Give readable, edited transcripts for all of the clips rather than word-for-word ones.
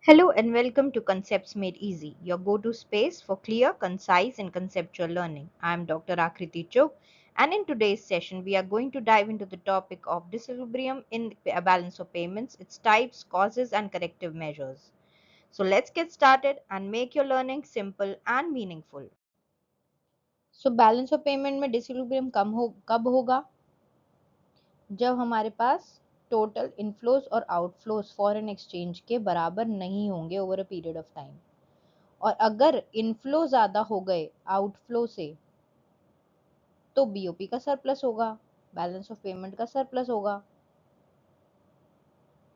Hello and welcome to Concepts Made Easy, your go to space for clear, concise, and conceptual learning. I am Dr. Akriti Chok, and in today's session, we are going to dive into the topic of disequilibrium in a balance of payments, its types, causes, and corrective measures. So, let's get started and make your learning simple and meaningful. So, balance of payment में disequilibrium कब होगा? जब हमारे पास total inflows और outflows foreign exchange के बराबर नहीं होंगे over a period of time. और अगर इनफ्लो ज्यादा हो गए आउटफ्लो से तो बीओपी का सरप्लस होगा, बैलेंस ऑफ पेमेंट का सरप्लस होगा।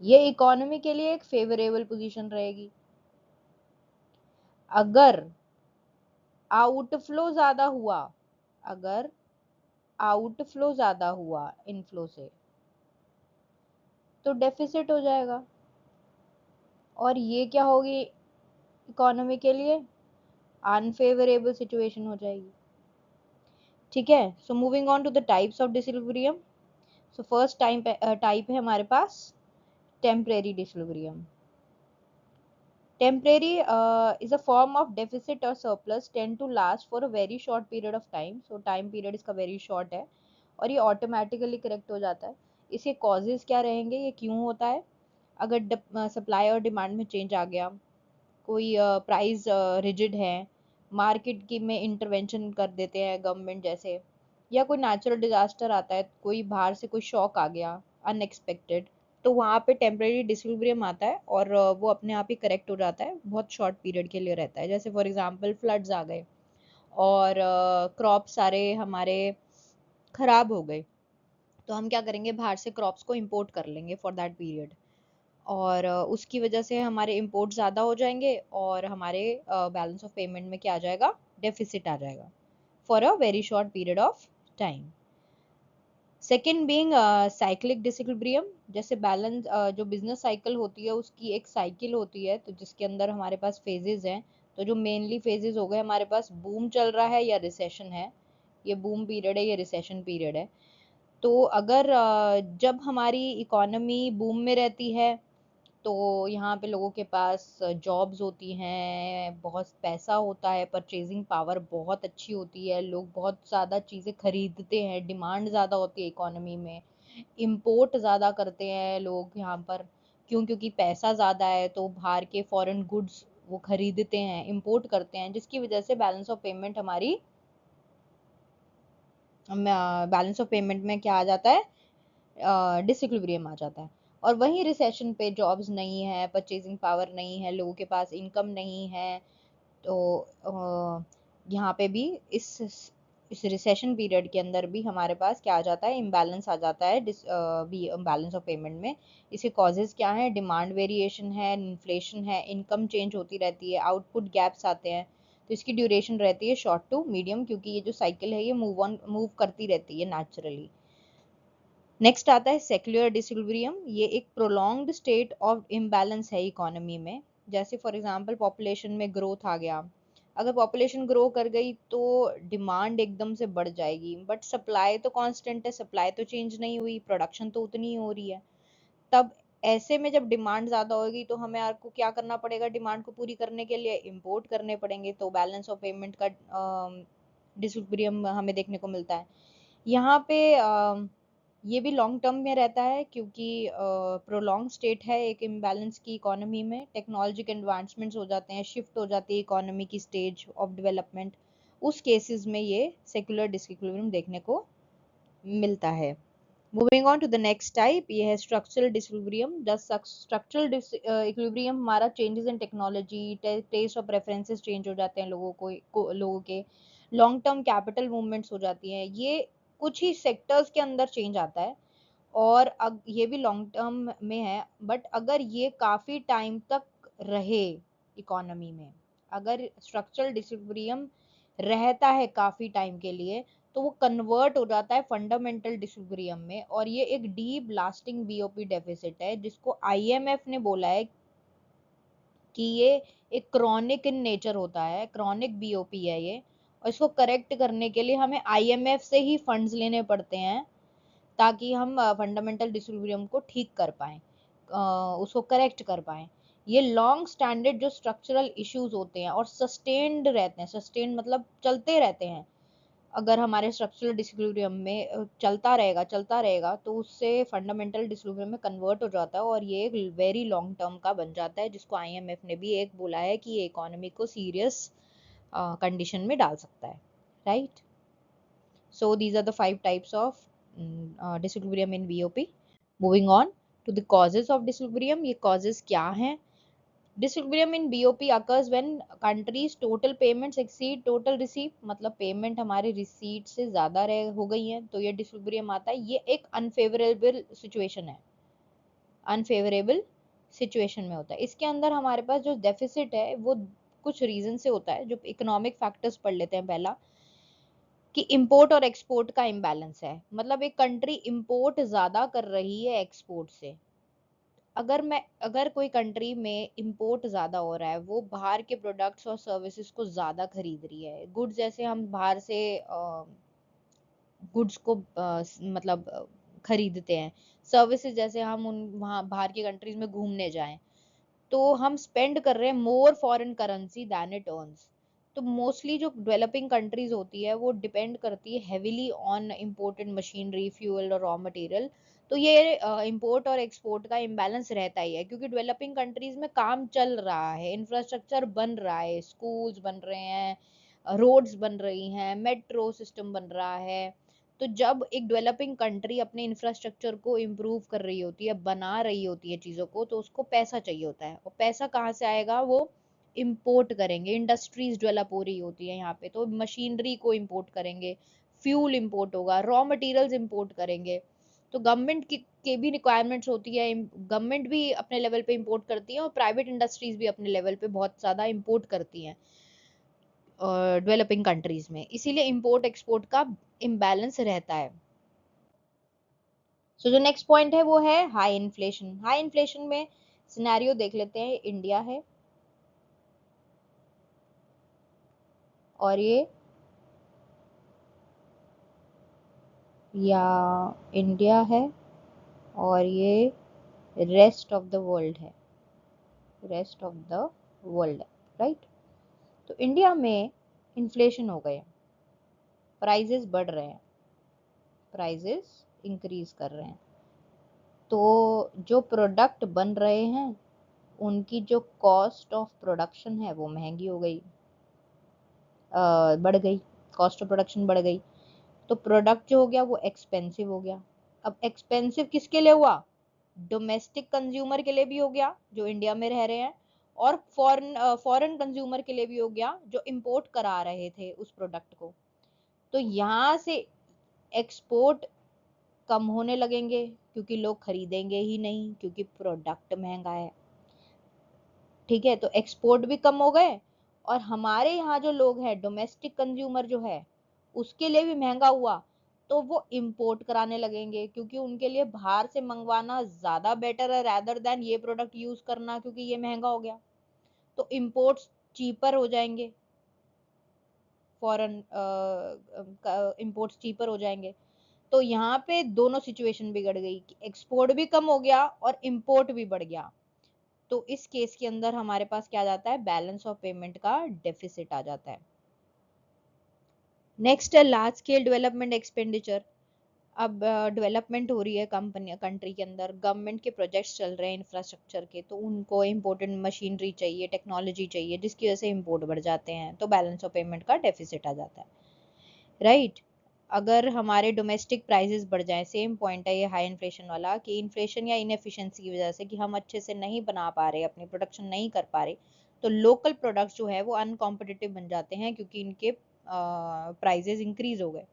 ये इकोनॉमी के लिए एक फेवरेबल पोजीशन रहेगी। अगर आउटफ्लो ज्यादा हुआ अगर आउटफ्लो ज्यादा हुआ इनफ्लो से तो डेफिसिट हो जाएगा और ये क्या होगी इकोनॉमी के लिए अनफेवरेबल सिचुएशन हो जाएगी। ठीक है, so moving on to the types of disequilibrium. So first type है हमारे पास temporary disequilibrium. Temporary is a form of deficit or surplus tend to last for a very short period of time. So time period इसका very short है और ये automatically correct हो जाता है। इसके causes क्या रहेंगे, ये क्यों होता है? अगर सप्लाई और डिमांड में चेंज आ गया, कोई प्राइस रिजिड है, मार्केट की में इंटरवेंशन कर देते हैं गवर्नमेंट जैसे, या कोई नेचुरल डिजास्टर आता है, कोई बाहर से कोई शॉक आ गया अनएक्सपेक्टेड, तो वहाँ पे टेम्परेरी डिसइक्विलिब्रियम आता है और वो अपने आप ही करेक्ट हो जाता है, बहुत शॉर्ट पीरियड के लिए रहता है। जैसे फॉर एग्जांपल फ्लड्स आ गए और क्रॉप सारे हमारे खराब हो गए, तो हम क्या करेंगे, बाहर से क्रॉप्स को इंपोर्ट कर लेंगे फॉर दैट पीरियड और उसकी वजह से हमारे इंपोर्ट ज़्यादा हो जाएंगे और हमारे बैलेंस ऑफ पेमेंट में क्या आ जाएगा, डेफिसिट आ जाएगा for a very short period of time. Second being cyclic disequilibrium. जैसे बैलेंस जो बिजनेस साइकिल होती है उसकी एक साइकिल होती है, तो जिसके अंदर हमारे पास फेजेस हैं। तो जो मेनली फेजेस हो गए, हमारे पास बूम चल रहा है या रिसेशन है, ये बूम पीरियड है, ये रिसेशन पीरियड है। तो अगर जब हमारी इकोनॉमी बूम में रहती है तो यहाँ पे लोगों के पास जॉब्स होती हैं, बहुत पैसा होता है, परचेजिंग पावर बहुत अच्छी होती है, लोग बहुत ज़्यादा चीज़ें खरीदते हैं, डिमांड ज़्यादा होती है इकोनॉमी में, इंपोर्ट ज़्यादा करते हैं लोग यहाँ पर। क्योंकि पैसा ज़्यादा है तो बाहर के फॉरेन गुड्स वो खरीदते हैं, इंपोर्ट करते हैं, जिसकी वजह से बैलेंस ऑफ पेमेंट हमारी बैलेंस ऑफ पेमेंट में क्या आ जाता है, डिसइक्विलिब्रियम आ जाता है। और वहीं रिसेशन पे जॉब्स नहीं है, परचेजिंग पावर नहीं है, लोगों के पास इनकम नहीं है, तो यहाँ पे भी इस रिसेशन पीरियड के अंदर भी हमारे पास क्या आ जाता है, इम्बैलेंस आ जाता है बैलेंस ऑफ पेमेंट में। इसके कॉजेज क्या है, डिमांड वेरिएशन है, इन्फ्लेशन है, इनकम चेंज होती रहती है, आउटपुट गैप्स आते हैं। तो इसकी ड्यूरेशन रहती है शॉर्ट टू मीडियम, क्योंकि ये जो साइकिल है ये मूव करती रहती है नेचुरली। नेक्स्ट आता है सेक्युलर डिसइक्विलिब्रियम। ये एक प्रोलॉन्ग्ड स्टेट ऑफ इम्बैलेंस है इकोनॉमी में। जैसे फॉर एग्जांपल पॉपुलेशन में ग्रोथ आ गया, अगर पॉपुलेशन ग्रो कर गई तो डिमांड एकदम से बढ़ जाएगी, बट सप्लाई तो कांस्टेंट है, सप्लाई तो चेंज नहीं हुई, प्रोडक्शन तो उतनी ही हो रही है। तब ऐसे में जब डिमांड ज्यादा होगी तो हमें आपको क्या करना पड़ेगा, डिमांड को पूरी करने के लिए इंपोर्ट करने पड़ेंगे, तो बैलेंस ऑफ पेमेंट का डिसइक्विलिब्रियम हमें देखने को मिलता है यहाँ पे। ये भी लॉन्ग टर्म में रहता है क्योंकि प्रोलॉन्ग स्टेट है एक इम्बैलेंस की इकोनॉमी में, टेक्नोलॉजिकल एडवांसमेंट्स हो जाते हैं, शिफ्ट हो जाती है इकोनॉमी की स्टेज ऑफ डेवलपमेंट, उस केसेस में ये सेक्युलर डिसइक्विलिब्रियम देखने को मिलता है। Moving on to the next type, ये है structural disequilibrium. The structural equilibrium हमारा चेंजेस इन टेक्नोलॉजी, टेस्ट और प्रेफरेंसेस चेंज हो जाते हैं लोगों के, लॉन्ग टर्म कैपिटल मूवमेंट्स हो जाती हैं, ये कुछ ही सेक्टर्स के अंदर चेंज आता है और अब ये भी लॉन्ग टर्म में है। बट अगर ये काफी टाइम तक रहे इकोनॉमी में, अगर स्ट्रक्चरल डिसइक्विलिब्रियम रहता है काफी टाइम के लिए, तो वो कन्वर्ट हो जाता है फंडामेंटल डिसइक्विलिब्रियम में, और ये एक डीप लास्टिंग बीओपी डेफिसिट है, जिसको आईएमएफ ने बोला है कि ये एक क्रॉनिक इन नेचर होता है, क्रॉनिक बीओपी है ये, और इसको करेक्ट करने के लिए हमें आईएमएफ से ही फंड्स लेने पड़ते हैं ताकि हम फंडामेंटल डिसइक्विलिब्रियम को ठीक कर पाएं, उसको करेक्ट कर पाएं। ये लॉन्ग स्टैंडर्ड जो स्ट्रक्चरल इश्यूज होते हैं और सस्टेन्ड रहते हैं, सस्टेन्ड मतलब चलते रहते हैं, अगर हमारे स्ट्रक्चरल डिसइक्विलिब्रियम में चलता रहेगा तो उससे फंडामेंटल डिसइक्विलिब्रियम में कन्वर्ट हो जाता है और ये एक वेरी लॉन्ग टर्म का बन जाता है, जिसको आईएमएफ ने भी एक बोला है कि ये इकोनॉमी को सीरियस कंडीशन में डाल सकता है, right. So these are the 5 types of disequilibrium in BOP. Moving on to the causes of disequilibrium. ये causes क्या हैं? Disequilibrium in BOP occurs when countries total payments exceed total receipt. मतलब payment हमारे receipt से ज़्यादा हो गई है तो ये disequilibrium आता है। ये एक unfavorable situation है, unfavorable situation में होता है। इसके अंदर हमारे पास जो deficit है वो कुछ reason से होता है। जो economic factors पढ़ लेते हैं पहला, कि इंपोर्ट और एक्सपोर्ट का इम्बैलेंस है। मतलब एक कंट्री इंपोर्ट ज्यादा कर रही है एक्सपोर्ट से। अगर कोई कंट्री में इंपोर्ट ज्यादा हो रहा है, वो बाहर के प्रोडक्ट्स और सर्विसेज को ज्यादा खरीद रही है। गुड्स जैसे हम बाहर से गुड्स को खरीदते हैं, सर्विसेज जैसे हम उन वहाँ बाहर की कंट्रीज में घूमने जाएं, तो हम स्पेंड कर रहे हैं more foreign currency than it earns. तो मोस्टली जो डेवलपिंग कंट्रीज होती है वो डिपेंड करती है heavily on imported machinery, fuel और रॉ मटेरियल। तो ये इंपोर्ट और एक्सपोर्ट का इम्बैलेंस रहता ही है, क्योंकि डेवलपिंग कंट्रीज में काम चल रहा है, इंफ्रास्ट्रक्चर बन रहा है, स्कूल्स बन रहे हैं, रोड्स बन रही हैं, मेट्रो सिस्टम बन रहा है। तो जब एक डेवलपिंग कंट्री अपने इंफ्रास्ट्रक्चर को इम्प्रूव कर रही होती है, बना रही होती है चीज़ों को, तो उसको पैसा चाहिए होता है। और पैसा कहाँ से आएगा? वो इम्पोर्ट करेंगे, इंडस्ट्रीज डेवलप हो रही होती है यहाँ पे, तो मशीनरी को इम्पोर्ट करेंगे, फ्यूल इम्पोर्ट होगा, रॉ मटेरियल्स इम्पोर्ट करेंगे। तो गवर्नमेंट के भी रिक्वायरमेंट्स होती है, गवर्नमेंट भी अपने लेवल पे इम्पोर्ट करती है और प्राइवेट इंडस्ट्रीज भी अपने लेवल पे बहुत ज़्यादा इम्पोर्ट करती हैं डेवलपिंग कंट्रीज में। इसीलिए इंपोर्ट एक्सपोर्ट का इम्बैलेंस रहता है। सो जो नेक्स्ट पॉइंट है वो है हाई इन्फ्लेशन। हाई इन्फ्लेशन में सिनेरियो देख लेते हैं। इंडिया है और ये या इंडिया है और ये रेस्ट ऑफ द वर्ल्ड है, rest of the world, right. तो इंडिया में इन्फ्लेशन हो गए, प्राइजेस बढ़ रहे हैं, प्राइजेस इंक्रीज कर रहे हैं। तो जो प्रोडक्ट बन रहे हैं उनकी जो कॉस्ट ऑफ प्रोडक्शन है वो महंगी हो गई, बढ़ गई, कॉस्ट ऑफ प्रोडक्शन बढ़ गई। तो प्रोडक्ट जो हो गया वो एक्सपेंसिव हो गया। अब एक्सपेंसिव किसके लिए हुआ? डोमेस्टिक कंज्यूमर के लिए भी हो गया जो इंडिया में रह रहे हैं, और फॉरेन कंज्यूमर के लिए भी हो गया जो इंपोर्ट करा रहे थे उस प्रोडक्ट को। तो यहाँ से एक्सपोर्ट कम होने लगेंगे, क्योंकि लोग खरीदेंगे ही नहीं, क्योंकि प्रोडक्ट महंगा है। ठीक है, तो एक्सपोर्ट भी कम हो गए, और हमारे यहाँ जो लोग हैं, डोमेस्टिक कंज्यूमर जो है, उसके लिए भी महंगा हुआ। तो वो इंपोर्ट कराने लगेंगे, क्योंकि उनके लिए बाहर से मंगवाना ज्यादा बेटर है रेदर देन ये प्रोडक्ट यूज करना, क्योंकि ये महंगा हो गया। तो इंपोर्ट्स चीपर हो जाएंगे, फॉरेन इंपोर्ट्स चीपर हो जाएंगे। तो यहाँ पे दोनों सिचुएशन बिगड़ गई कि एक्सपोर्ट भी कम हो गया और इंपोर्ट भी बढ़ गया। तो इस केस के अंदर हमारे पास क्या आ जाता है? बैलेंस ऑफ पेमेंट का डेफिसिट आ जाता है। नेक्स्ट है लार्ज स्केल डेवलपमेंट एक्सपेंडिचर। अब डेवलपमेंट हो रही है कंट्री के अंदर, गवर्नमेंट के प्रोजेक्ट्स चल रहे हैं इंफ्रास्ट्रक्चर के, तो उनको इम्पोर्टेंट मशीनरी चाहिए, टेक्नोलॉजी चाहिए, जिसकी वजह से इम्पोर्ट बढ़ जाते हैं, तो बैलेंस ऑफ पेमेंट का डेफिसिट आ जाता है, राइट। अगर हमारे डोमेस्टिक प्राइसेस बढ़ जाए, सेम पॉइंट है ये हाई इन्फ्लेशन वाला, कि इन्फ्लेशन या इनएफिशिएंसी की वजह से कि हम अच्छे से नहीं बना पा रहे, अपनी प्रोडक्शन नहीं कर पा रहे, तो लोकल प्रोडक्ट्स जो है वो अनकॉम्पिटिटिव बन जाते हैं, क्योंकि इनके प्राइजेस इंक्रीज हो गए।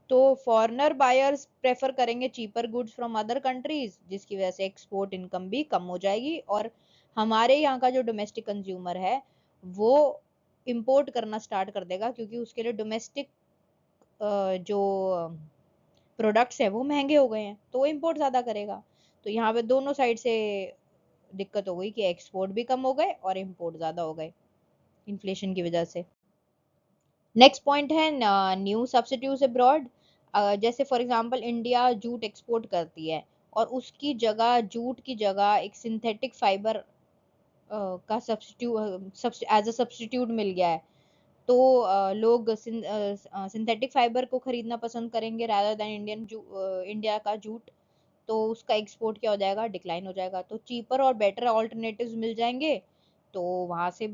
तो फॉरेनर बायर्स प्रेफर करेंगे cheaper goods from other countries, जिसकी वजह से एक्सपोर्ट इनकम भी कम हो जाएगी, और हमारे यहाँ का जो डोमेस्टिक कंज्यूमर है वो इंपोर्ट करना स्टार्ट कर देगा, क्योंकि उसके लिए डोमेस्टिक जो प्रोडक्ट्स है वो महंगे हो गए हैं, तो वो इम्पोर्ट ज़्यादा करेगा। तो यहाँ पे दोनों साइड से दिक्कत हो गई कि एक्सपोर्ट भी कम हो गए और इम्पोर्ट ज़्यादा हो गए इन्फ्लेशन की वजह से। नेक्स्ट पॉइंट है न्यू सब्सिट्यूट्स अब्रॉड। जैसे for example India jute export करती है और उसकी जगह, जूट की जगह एक सिंथेटिक फाइबर का एज अ सब्स्टिट्यूट मिल गया है, तो लोग सिंथेटिक फाइबर को खरीदना पसंद करेंगे रादर देन इंडिया का जूट। तो उसका एक्सपोर्ट क्या हो जाएगा, डिक्लाइन हो जाएगा। तो चीपर और बेटर ऑल्टरनेटिव्स मिल जाएंगे, तो वहां से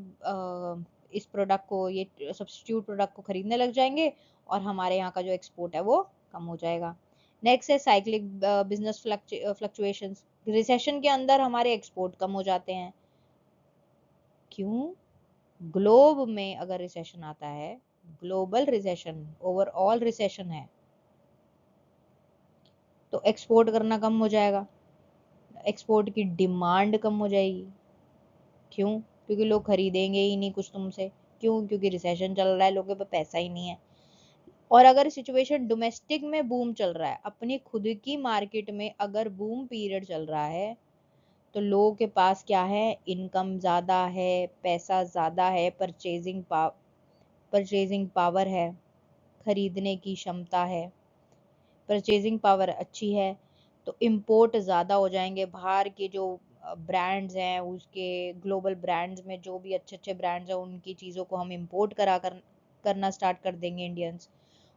इस प्रोडक्ट को, ये सब्स्टिट्यूट प्रोडक्ट को खरीदने लग जाएंगे, और हमारे यहाँ का जो एक्सपोर्ट है वो कम हो जाएगा। नेक्स्ट है साइक्लिक बिजनेस फ्लक्चुएशंस। रिसेशन के अंदर हमारे एक्सपोर्ट कम हो जाते हैं। क्यों? ग्लोब में अगर रिसेशन आता है, ग्लोबल रिसेशन, ओवरऑल रिसेशन है, तो एक्सपोर्ट करना कम हो जाएगा, एक्सपोर्ट की डिमांड कम हो जाएगी। क्यों? क्योंकि लोग खरीदेंगे ही नहीं कुछ तुमसे। क्यों? क्योंकि रिसेशन चल रहा है, लोगों पे पैसा ही नहीं है। और अगर सिचुएशन डोमेस्टिक में बूम चल रहा है, अपनी खुद की मार्केट में अगर बूम पीरियड चल रहा है, तो लोगों के पास क्या है, इनकम ज्यादा है, पैसा ज्यादा है, परचेजिंग पावर है, खरीदने की क्षमता है, परचेजिंग पावर अच्छी है, तो इंपोर्ट ज़्यादा हो जाएंगे। बाहर के जो ब्रांड्स हैं, उसके ग्लोबल ब्रांड्स में जो भी अच्छे अच्छे ब्रांड्स हैं, उनकी चीज़ों को हम इंपोर्ट करना स्टार्ट कर देंगे इंडियंस।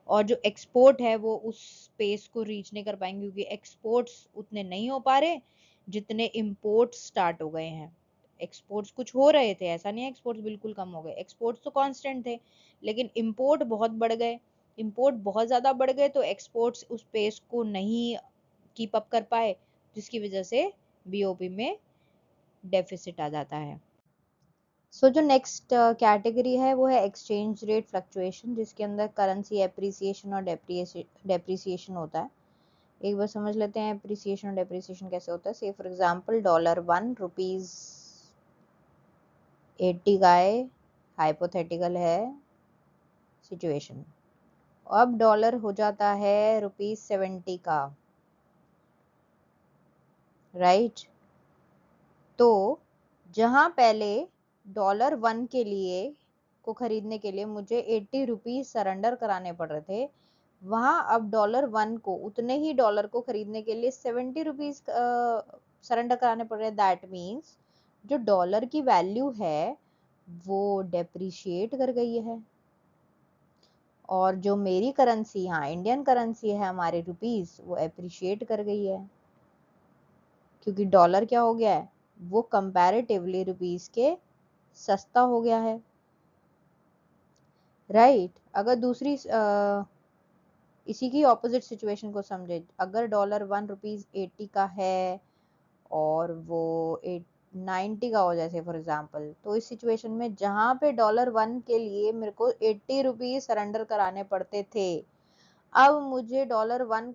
और जो एक्सपोर्ट है वो उस स्पेस को रीच नहीं कर पाएंगे, क्योंकि एक्सपोर्ट्स उतने नहीं हो पा रहे जितने इंपोर्ट स्टार्ट हो गए हैं। एक्सपोर्ट्स कुछ हो रहे थे, ऐसा नहीं है एक्सपोर्ट्स बिल्कुल कम हो गए, एक्सपोर्ट्स तो कांस्टेंट थे, लेकिन इंपोर्ट बहुत बढ़ गए। इंपोर्ट बहुत ज़्यादा बढ़ गए, तो एक्सपोर्ट्स उस पेस को नहीं कीप अप कर पाए, जिसकी वजह से बीओपी में डेफिसिट आ जाता है। सो जो नेक्स्ट कैटेगरी है वो है एक्सचेंज रेट फ्लक्चुएशन, जिसके अंदर करेंसी एप्रिसिएशन और डेप्रिसिएशन होता है। एक बार समझ लेते हैं एप्रिसिएशन और डेप्रिसिएशन कैसे होता है। से फॉर एग्जांपल $1 ₹80 का है, हाइपोथेटिकल है सिचुएशन। अब डॉलर हो जाता है ₹70 का, राइट। तो जहां पहले $1 के लिए को खरीदने के लिए मुझे ₹80 सरेंडर कराने पड़ रहे थे, वहां अब $1 को, उतने ही डॉलर को खरीदने के लिए ₹70 सरेंडर कराने पड़ रहे हैं। दैट मीन्स जो डॉलर की वैल्यू है वो डेप्रिशिएट कर गई है, और जो मेरी करेंसी, हाँ इंडियन करेंसी है हमारे रुपीस, वो एप्रिशिएट कर गई है, क्योंकि डॉलर क्या हो गया है, वो कंपैरेटिवली रुपीस के सस्ता हो गया है, राइट। अगर दूसरी इसी की ऑपोजिट सिचुएशन को समझे, अगर ₹1 का है और वो 90 का हो जाए फॉर एग्जांपल, तो इस सिचुएशन में जहां पे $1 के लिए मेरे को ₹80 सरेंडर कराने पड़ते थे, अब मुझे $1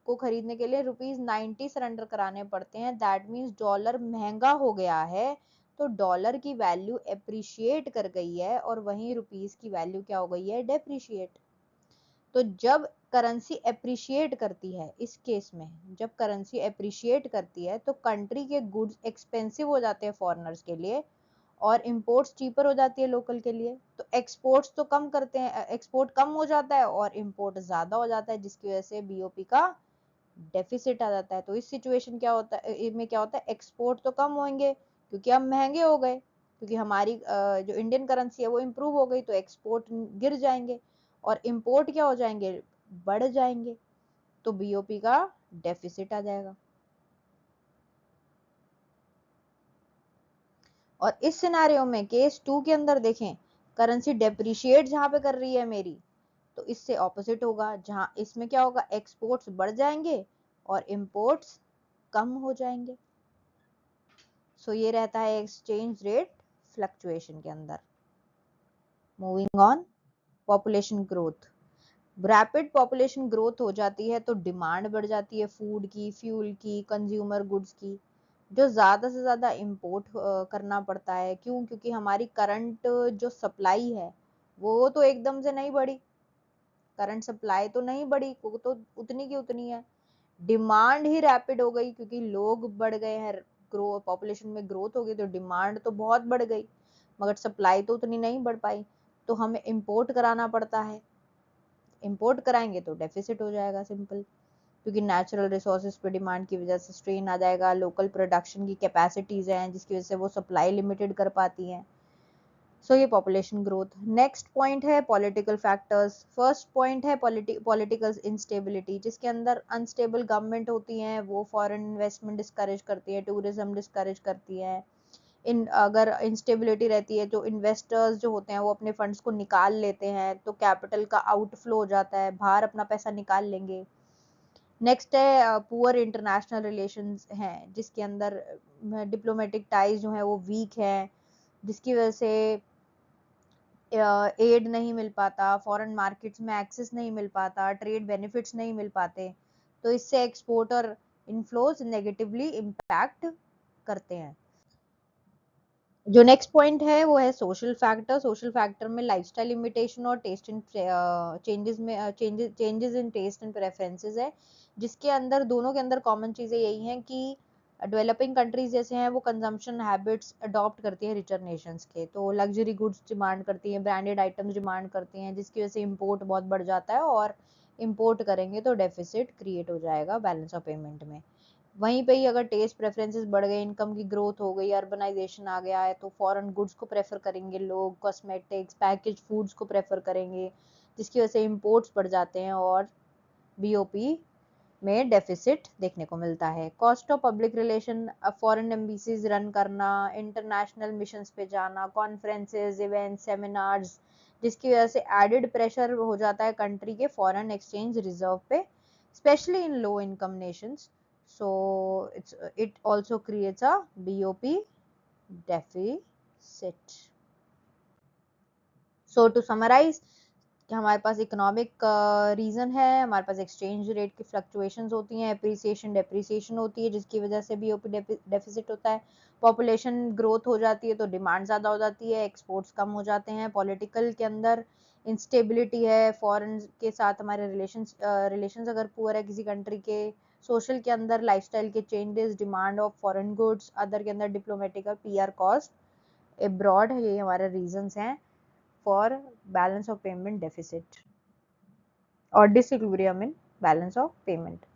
को खरीदने के लिए ₹90 सरेंडर कराने पड़ते हैं। दैट मीन्स डॉलर महंगा हो गया है, तो डॉलर की वैल्यू एप्रिशिएट कर गई है, और वहीं रुपीस की वैल्यू क्या हो गई है, डेप्रिशिएट। तो जब करेंसी एप्रिशिएट करती है, इस केस में जब करेंसी एप्रिशिएट करती है, तो कंट्री के गुड्स एक्सपेंसिव हो जाते हैं फॉरेनर्स के लिए, और इंपोर्ट्स चीपर हो जाती है लोकल के लिए। तो एक्सपोर्ट्स तो कम करते हैं, एक्सपोर्ट कम हो जाता है और इंपोर्ट ज्यादा हो जाता है, जिसकी वजह से बीओपी का डेफिसिट आ जाता है। तो इस सिचुएशन क्या होता है, इनमें क्या होता है, एक्सपोर्ट तो कम होंगे क्योंकि हम महंगे हो गए, क्योंकि हमारी जो इंडियन करेंसी है वो इम्प्रूव हो गई, तो एक्सपोर्ट गिर जाएंगे, और इंपोर्ट क्या हो जाएंगे, बढ़ जाएंगे, तो बीओपी का डेफिसिट आ जाएगा। और इस सिनारियो में केस 2 के अंदर देखें, करेंसी डेप्रिशिएट जहां पे कर रही है मेरी, तो इससे ऑपोजिट होगा, जहां इसमें क्या होगा, एक्सपोर्ट्स बढ़ जाएंगे और इंपोर्ट्स कम हो जाएंगे। सो ये रहता है एक्सचेंज रेट फ्लक्चुएशन के अंदर। Moving on, population growth. Rapid population growth हो जाती है तो डिमांड बढ़ जाती है, फूड की, फ्यूल की, कंज्यूमर गुड्स की, जो ज्यादा से ज्यादा इंपोर्ट करना पड़ता है। क्यों? क्योंकि हमारी करंट जो सप्लाई है वो तो एकदम से नहीं बढ़ी, करंट सप्लाई तो नहीं बढ़ी, वो तो उतनी की उतनी है। डिमांड ही रैपिड हो गई, क्योंकि लोग बढ़ गए हैं, ग्रो पॉपुलेशन में ग्रोथ हो गई, तो डिमांड तो बहुत बढ़ गई, मगर सप्लाई तो उतनी नहीं बढ़ पाई, तो हमें इंपोर्ट कराना पड़ता है। इंपोर्ट कराएंगे तो डेफिसिट हो जाएगा, सिंपल। क्योंकि नेचुरल रिसोर्सेज पे डिमांड की वजह से स्ट्रेन आ जाएगा, लोकल प्रोडक्शन की कैपेसिटीज हैं जिसकी वजह से वो सप्लाई लिमिटेड कर पाती हैं। सो ये पॉपुलेशन ग्रोथ। नेक्स्ट पॉइंट है पॉलिटिकल फैक्टर्स। फर्स्ट पॉइंट है पॉलिटिकल इंस्टेबिलिटी, जिसके अंदर अनस्टेबल गवर्नमेंट होती हैं, वो फॉरेन इन्वेस्टमेंट डिस्करेज करती है, टूरिज्म डिस्करेज करती है। अगर इंस्टेबिलिटी रहती है तो इन्वेस्टर्स जो होते हैं वो अपने फंड्स को निकाल लेते हैं, तो कैपिटल का आउटफ्लो हो जाता है, बाहर अपना पैसा निकाल लेंगे। नेक्स्ट है पुअर इंटरनेशनल रिलेशंस हैं, जिसके अंदर डिप्लोमेटिक टाइज जो है वो वीक है, जिसकी वजह से एड नहीं मिल पाता, फॉरेन मार्केट्स में एक्सेस नहीं मिल पाता, ट्रेड बेनिफिट्स नहीं मिल पाते, तो इससे एक्सपोर्ट और इनफ्लोज नेगेटिवली इम्पैक्ट करते हैं। जो नेक्स्ट पॉइंट है वो है सोशल फैक्टर। सोशल फैक्टर में लाइफस्टाइल लिमिटेशन और taste in changes in taste and preferences है, जिसके अंदर दोनों के अंदर कॉमन चीजें यही हैं कि डेवलपिंग कंट्रीज जैसे हैं वो कंजम्पशन हैबिट्स अडॉप्ट करती हैं रिचर नेशंस के, तो लग्जरी गुड्स डिमांड करती हैं, ब्रांडेड आइटम्स डिमांड करती हैं, जिसकी वजह से इंपोर्ट बहुत बढ़ जाता है, और इंपोर्ट करेंगे तो डेफिसिट क्रिएट हो जाएगा बैलेंस ऑफ पेमेंट में। वहीं पे ही अगर टेस्ट प्रेफरेंसेस बढ़ गए, इनकम की ग्रोथ हो गई, अर्बनाइजेशन आ गया है, तो फॉरेन गुड्स को प्रेफर करेंगे लोग, कॉस्मेटिक्स पैकेज फूड्स को प्रेफर करेंगे, जिसकी वजह से इंपोर्ट्स बढ़ जाते हैं और बीओपी में डेफिसिट देखने को मिलता है। Cost of public relation, foreign embassies run करना, इंटरनेशनल मिशंस पे जाना, कॉन्फ्रेंसेज इवेंट सेमिनार्स, जिसकी वजह से एडेड प्रेशर हो जाता है कंट्री के फॉरेन एक्सचेंज रिजर्व पे, specially in low income Nations. So it also creates a BOP deficit. So to summarize, कि हमारे पास इकोनॉमिक रीजन है, हमारे पास एक्सचेंज रेट की फ्लक्चुएशंस होती हैं, एप्रिसिएशन डेप्रिसिएशन होती है, जिसकी वजह से बीओपी डेफिसिट होता है। पॉपुलेशन ग्रोथ हो जाती है तो डिमांड ज़्यादा हो जाती है, एक्सपोर्ट्स कम हो जाते हैं। पॉलिटिकल के अंदर इंस्टेबिलिटी है, फॉरेन के साथ हमारे रिलेशंस अगर पुअर है किसी कंट्री के। सोशल के अंदर लाइफस्टाइल के changes, demand of foreign goods, other के अंदर डिप्लोमेटिक और पीआर कॉस्ट अब्रॉड, ये हमारे रीजंस हैं for balance of payment deficit और disequilibrium in balance of payment.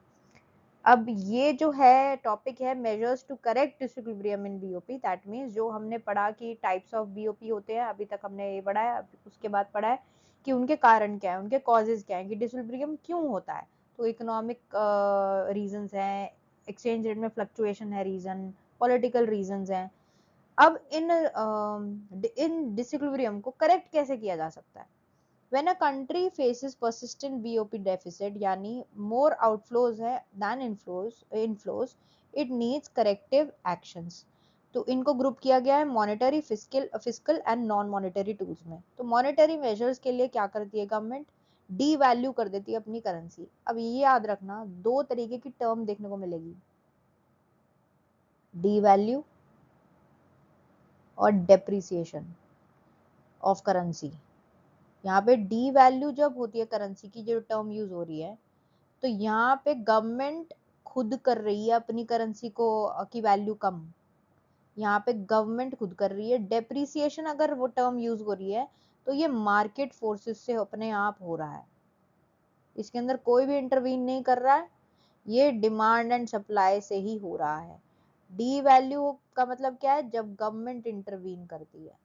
अब ये जो है टॉपिक है measures to correct disequilibrium in BOP, that means जो हमने पढ़ा कि टाइप्स ऑफ बीओपी होते हैं, अभी तक हमने ये पढ़ा है, उसके बाद पढ़ा है कि उनके कारण क्या है, उनके कॉजेज क्या है, कि डिसइक्विलिब्रियम क्यों होता है। तो इकोनॉमिक रीजंस हैं, एक्सचेंज रेट में फ्लक्चुएशन है रीजन, पॉलिटिकल रीजंस हैं। अब इन डिसइक्विलिब्रियम को करेक्ट कैसे किया जा सकता है? When a country faces persistent BOP deficit, यानी more outflows है than inflows, it needs corrective actions. तो इनको ग्रुप किया गया है monetary, fiscal and non monetary tools में। तो मॉनेटरी मेजर्स के लिए क्या करती है गवर्नमेंट? डी वैल्यू कर देती है अपनी करेंसी। अब ये याद रखना, दो तरीके की टर्म देखने को मिलेगी, डी वैल्यू और डेप्रिसिएशन ऑफ करेंसी। यहाँ पे डी वैल्यू जब होती है करेंसी की, जो टर्म यूज हो रही है, तो यहाँ पे गवर्नमेंट खुद कर रही है अपनी करेंसी को की वैल्यू कम, यहाँ पे गवर्नमेंट खुद कर रही है। डेप्रिसिएशन अगर वो टर्म यूज हो रही है तो ये मार्केट फोर्सेस से अपने आप हो रहा है, इसके अंदर कोई भी इंटरवीन नहीं कर रहा है, ये डिमांड एंड सप्लाई से ही हो रहा है। डी वैल्यू का मतलब क्या है? जब गवर्नमेंट इंटरवीन करती है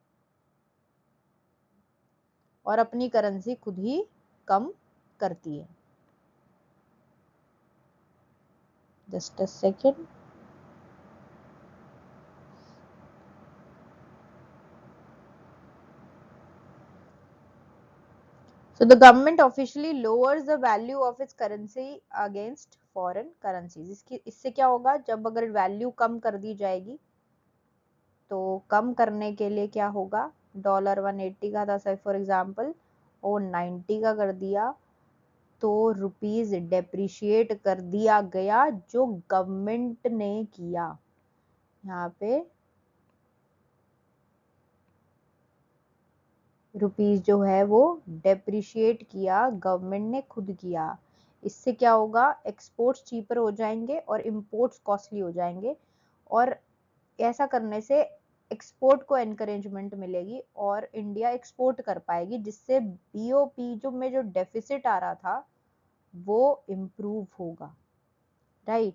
और अपनी करेंसी खुद ही कम करती है। Just a second. So the government officially lowers the value of its currency against foreign currencies. इससे क्या होगा? जब अगर वैल्यू कम कर दी जाएगी तो कम करने के लिए क्या होगा? डॉलर 180 का था फॉर एग्जाम्पल, और 90 का कर दिया, तो रुपीज डेप्रिशिएट कर दिया गया, जो गवर्नमेंट ने किया। यहाँ पे रुपीज जो है वो डेप्रिशिएट किया, गवर्नमेंट ने खुद किया। इससे क्या होगा? एक्सपोर्ट्स चीपर हो जाएंगे और इंपोर्ट्स कॉस्टली हो जाएंगे, और ऐसा करने से एक्सपोर्ट को एनकरेजमेंट मिलेगी और इंडिया एक्सपोर्ट कर पाएगी, जिससे बीओपी जो में जो डेफिसिट आ रहा था वो इम्प्रूव होगा। राइट।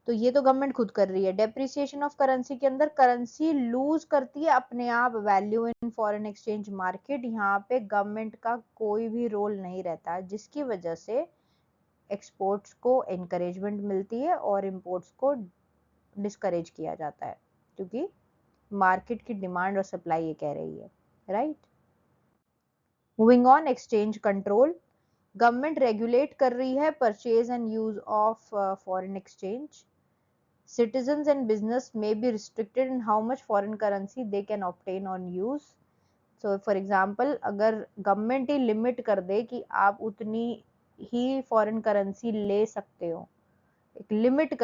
तो ये तो गवर्नमेंट खुद कर रही है। डेप्रिसिएशन ऑफ करेंसी के अंदर करेंसी लूज करती है अपने आप value in foreign exchange market, यहाँ पे गवर्नमेंट का कोई भी रोल नहीं रहता, जिसकी वजह से एक्सपोर्ट्स को एनकरेजमेंट मिलती है और इंपोर्ट्स को डिस्करेज किया जाता है, क्योंकि मार्केट की डिमांड और सप्लाई ये कह रही है, right. Moving on, exchange control. Government regulate कर रही है purchase and use of foreign exchange. Citizens and business may be restricted in how much foreign currency they can obtain or use. So for example, अगर government ही limit कर दे कि आप उतनी ही foreign currency ले सकते हो, एक लिमिट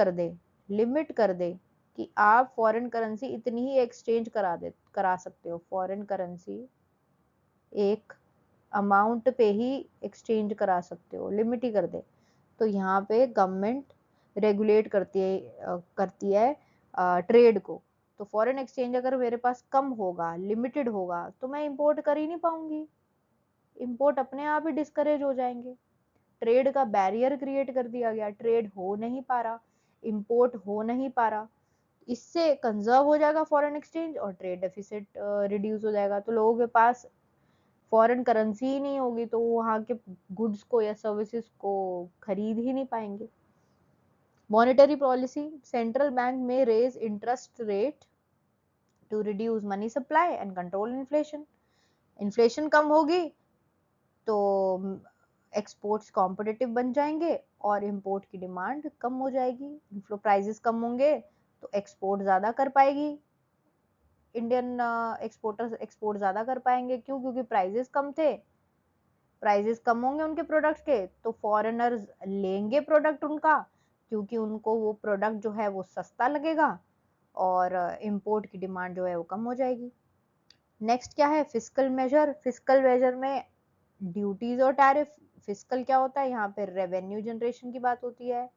कर दे कि आप फॉरेन करेंसी इतनी ही एक्सचेंज करा सकते हो, फॉरेन करेंसी एक अमाउंट पे ही एक्सचेंज करा सकते हो, लिमिट ही कर दे, तो यहाँ पे गवर्नमेंट रेगुलेट करती है ट्रेड को। तो फॉरेन एक्सचेंज अगर मेरे पास कम होगा, लिमिटेड होगा, तो मैं इंपोर्ट कर ही नहीं पाऊंगी, इंपोर्ट अपने आप ही डिस्करेज हो जाएंगे। ट्रेड का बैरियर क्रिएट कर दिया गया, ट्रेड हो नहीं पा रहा, इंपोर्ट हो नहीं पा रहा, इससे कंजर्व हो जाएगा फॉरेन एक्सचेंज और ट्रेड डेफिसिट रिड्यूस हो जाएगा। तो लोगों के पास फॉरेन करेंसी ही नहीं होगी, तो वहां के गुड्स को या सर्विसेज को खरीद ही नहीं पाएंगे। मॉनेटरी पॉलिसी, सेंट्रल बैंक में raise interest rate to reduce money supply and control inflation. Inflation कम होगी तो एक्सपोर्ट्स कॉम्पिटिटिव बन जाएंगे और इंपोर्ट की डिमांड कम हो जाएगी। इन्फ्लो प्राइसेस कम होंगे तो एक्सपोर्ट ज्यादा कर पाएगी, इंडियन एक्सपोर्टर्स एक्सपोर्ट ज्यादा कर पाएंगे। क्यों? क्योंकि प्राइसेस कम थे, प्राइसेस कम होंगे उनके प्रोडक्ट्स के, तो फॉरेनर्स लेंगे प्रोडक्ट उनका, क्योंकि उनको वो प्रोडक्ट जो है वो सस्ता लगेगा और इंपोर्ट की डिमांड जो है वो कम हो जाएगी। नेक्स्ट क्या है? Fiscal measure. फिस्कल मेजर में ड्यूटीज और टैरिफ। फिस्कल क्या होता है? यहाँ पे रेवेन्यू जनरेशन की बात होती है,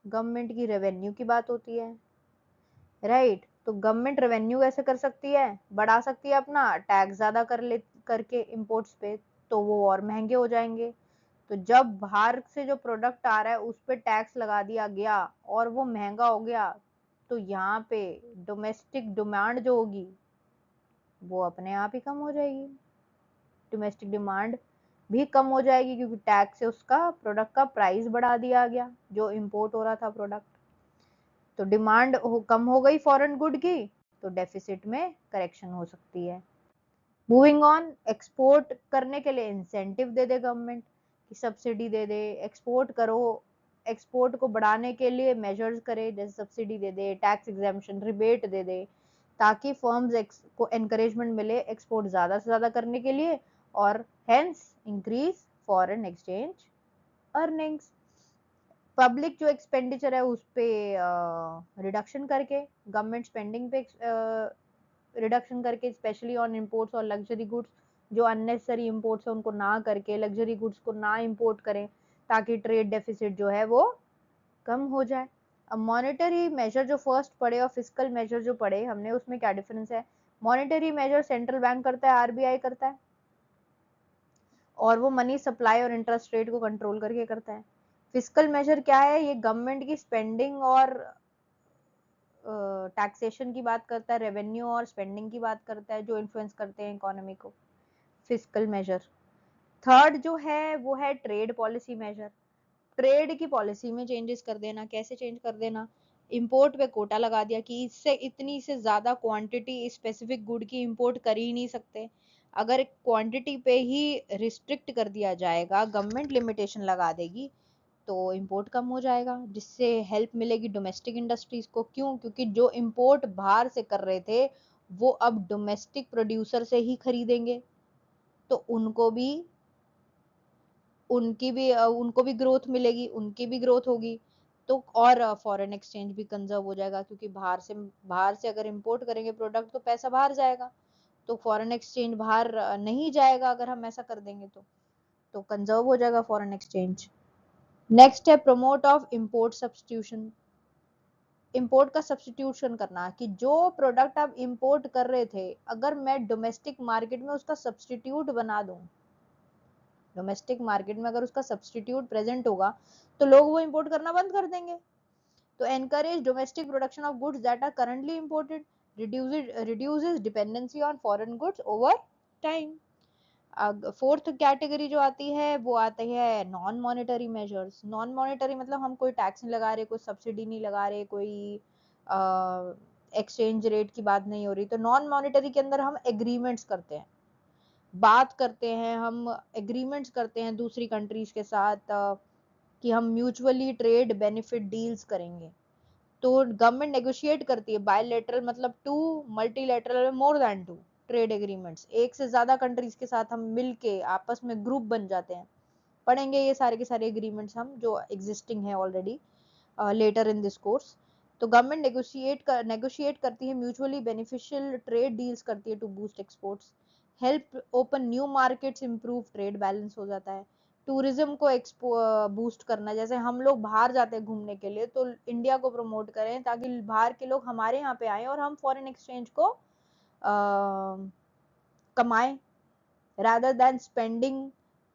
गवर्नमेंट की रेवेन्यू की बात होती है, राइट। तो गवर्नमेंट रेवेन्यू कैसे कर सकती है? बढ़ा सकती है अपना टैक्स ज्यादा करके इंपोर्ट्स पे, तो वो और महंगे हो जाएंगे। तो जब बाहर से जो प्रोडक्ट आ रहा है उस पर टैक्स लगा दिया गया और वो महंगा हो गया, तो यहाँ पे डोमेस्टिक डिमांड जो होगी वो अपने आप ही कम हो जाएगी, डोमेस्टिक डिमांड भी कम हो जाएगी, क्योंकि टैक्स से उसका प्रोडक्ट का प्राइस बढ़ा दिया गया जो इंपोर्ट हो रहा था प्रोडक्ट। तो डिमांड कम हो गई फॉरेन गुड की, तो डेफिसिट में करेक्शन हो सकती है। मूविंग ऑन, एक्सपोर्ट करने के लिए इंसेंटिव दे दे गवर्नमेंट, कि सब्सिडी दे दे, एक्सपोर्ट करो, एक्सपोर्ट को बढ़ाने के लिए मेजर्स करे, जैसे सब्सिडी दे दे, टैक्स एग्जेम्पशन, रिबेट दे दे, ताकि फर्म्स को एनकरेजमेंट मिले एक्सपोर्ट ज्यादा से ज्यादा करने के लिए और hence increase foreign exchange earnings. Public जो एक्सपेंडिचर है उस पे रिडक्शन करके, गवर्नमेंट स्पेंडिंग पे रिडक्शन करके, स्पेशली ऑन इंपोर्ट्स और लग्जरी गुड्स, जो अननेसेसरी इंपोर्ट्स है उनको ना करके लग्जरी गुड्स को ना इंपोर्ट करें, ताकि ट्रेड डेफिसिट जो है वो कम हो जाए। अब मॉनेटरी मेजर जो फर्स्ट पढ़े और फिस्कल मेजर जो पढ़े हमने, उसमें क्या डिफरेंस है? मॉनेटरी मेजर सेंट्रल बैंक करता है, आरबीआई करता है, और वो मनी सप्लाई और इंटरेस्ट रेट को कंट्रोल करके करता है। फिस्कल मेजर क्या है? ये गवर्नमेंट की स्पेंडिंग और टैक्सेशन की बात करता है, रेवेन्यू और स्पेंडिंग की बात करता है, जो इन्फ्लुएंस करते हैं इकोनॉमी को, फिस्कल मेजर। थर्ड जो है वो है ट्रेड पॉलिसी मेजर। ट्रेड की पॉलिसी में चेंजेस कर देना। कैसे चेंज कर देना? इंपोर्ट पे कोटा लगा दिया कि इससे इतनी से ज्यादा क्वांटिटी स्पेसिफिक गुड की इंपोर्ट कर ही नहीं सकते। अगर क्वांटिटी पे ही रिस्ट्रिक्ट कर दिया जाएगा, गवर्नमेंट लिमिटेशन लगा देगी, तो इंपोर्ट कम हो जाएगा, जिससे हेल्प मिलेगी डोमेस्टिक इंडस्ट्रीज को। क्यों? क्योंकि जो इंपोर्ट बाहर से कर रहे थे वो अब डोमेस्टिक प्रोड्यूसर से ही खरीदेंगे, तो उनको भी ग्रोथ मिलेगी, उनकी भी ग्रोथ होगी, तो और फॉरेन एक्सचेंज भी कंजर्व हो जाएगा, क्योंकि बाहर से अगर इंपोर्ट करेंगे प्रोडक्ट तो पैसा बाहर जाएगा, तो फॉरेन एक्सचेंज बाहर नहीं जाएगा अगर हम ऐसा कर देंगे तो कंजर्व हो जाएगा फॉरेन एक्सचेंज। नेक्स्ट है promote of import substitution. Import का सब्स्टिट्यूशन करना, कि जो प्रोडक्ट आप इंपोर्ट कर रहे थे अगर मैं डोमेस्टिक मार्केट में उसका सब्स्टिट्यूट बना दूं, डोमेस्टिक मार्केट में अगर उसका सब्सटीट्यूट प्रेजेंट होगा तो लोग वो इंपोर्ट करना बंद कर देंगे। तो encourage domestic production of goods that are currently imported, reduces dependency on foreign goods over time। Fourth category जो आती है वो आती है non monetary measures. Non monetary मतलब हम कोई टैक्स नहीं लगा रहे, कोई सब्सिडी नहीं लगा रहे, कोई एक्सचेंज रेट की बात नहीं हो रही। तो नॉन मॉनेटरी के अंदर हम एग्रीमेंट्स करते हैं, बात करते हैं, हम एग्रीमेंट्स करते हैं दूसरी कंट्रीज के साथ कि हम म्यूचुअली ट्रेड बेनिफिट डील्स करेंगे। तो गवर्नमेंट नेगोशिएट करती है बायलैटरल मतलब two, multilateral more than two trade agreements. एक से ज्यादा कंट्रीज के साथ हम मिलके आपस में ग्रुप बन जाते हैं। पढ़ेंगे ये सारे के सारे एग्रीमेंट्स हम जो एग्जिस्टिंग है already later in this course. तो गवर्नमेंट नेगोशिएट करती है, म्यूचुअली बेनिफिशियल ट्रेड डील्स करती है to boost exports, help open new markets, improve trade balance हो जाता है। टूरिज्म को बूस्ट करना, जैसे हम लोग बाहर जाते हैं घूमने के लिए तो इंडिया को प्रमोट करें ताकि बाहर के लोग हमारे यहाँ पे आए और हम फॉरेन एक्सचेंज को कमाएं रादर देन स्पेंडिंग।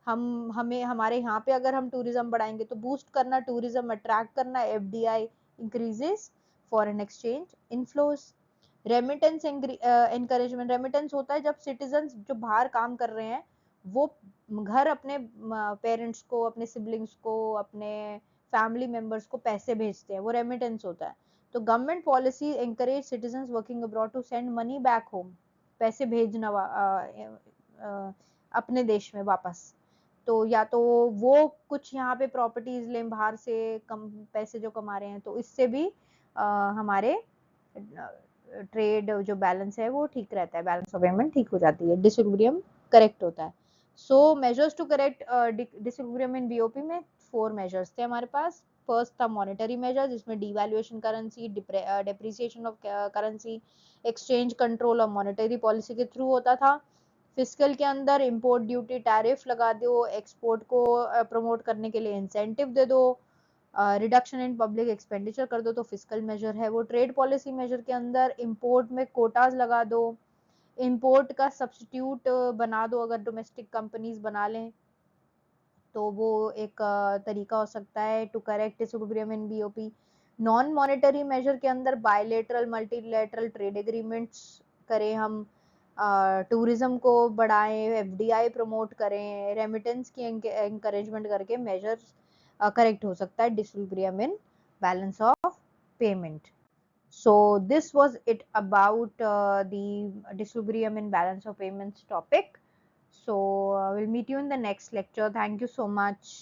हमें हमारे यहाँ पे अगर हम टूरिज्म बढ़ाएंगे तो बूस्ट करना, टूरिज्म अट्रैक्ट करना, FDI increases foreign exchange inflows. Remittance encouragement, remittance होता है जब सिटीजन जो बाहर काम कर रहे हैं वो घर अपने पेरेंट्स को, अपने सिबलिंग्स को, अपने फैमिली मेंबर्स को पैसे भेजते हैं, वो रेमिटेंस होता है। तो government policy encourage citizen working abroad to send money back home, पैसे भेजना अपने देश में वापस। तो या तो वो कुछ यहाँ पे प्रॉपर्टीज लें बाहर से, कम पैसे जो कमा रहे हैं, तो इससे भी हमारे ट्रेड जो बैलेंस है वो ठीक रहता है, बैलेंस ऑफ पेमेंट ठीक हो जाती है, डिसइक्विलिब्रियम करेक्ट होता है। So measures to correct disequilibrium in BOP में 4 मेजर्स थे हमारे पास। फर्स्ट था मॉनेटरी मेजर जिसमें devaluation currency, depreciation of currency, exchange control और मॉनेटरी पॉलिसी के थ्रू होता था। फिस्कल के अंदर इंपोर्ट ड्यूटी टैरिफ लगा दो, एक्सपोर्ट को प्रमोट करने के लिए इंसेंटिव दे दो, रिडक्शन इन पब्लिक एक्सपेंडिचर कर दो, तो फिस्कल मेजर है वो। ट्रेड पॉलिसी मेजर के अंदर इंपोर्ट में कोटाज लगा दो, इंपोर्ट का सब्स्टिट्यूट बना दो, अगर डोमेस्टिक कंपनीज बना लें तो वो एक तरीका हो सकता है to correct disequilibrium in BOP. Non monetary measure के अंदर बायलैटरल मल्टीलैटरल ट्रेड एग्रीमेंट्स करें हम, टूरिज्म को बढ़ाएं, एफडीआई प्रमोट करें, रेमिटेंस की एंकरेजमेंट करके मेजर्स करेक्ट हो सकता है disequilibrium in balance of payment. So this was it about the disequilibrium in balance of payments topic. So we'll meet you in the next lecture. Thank you so much.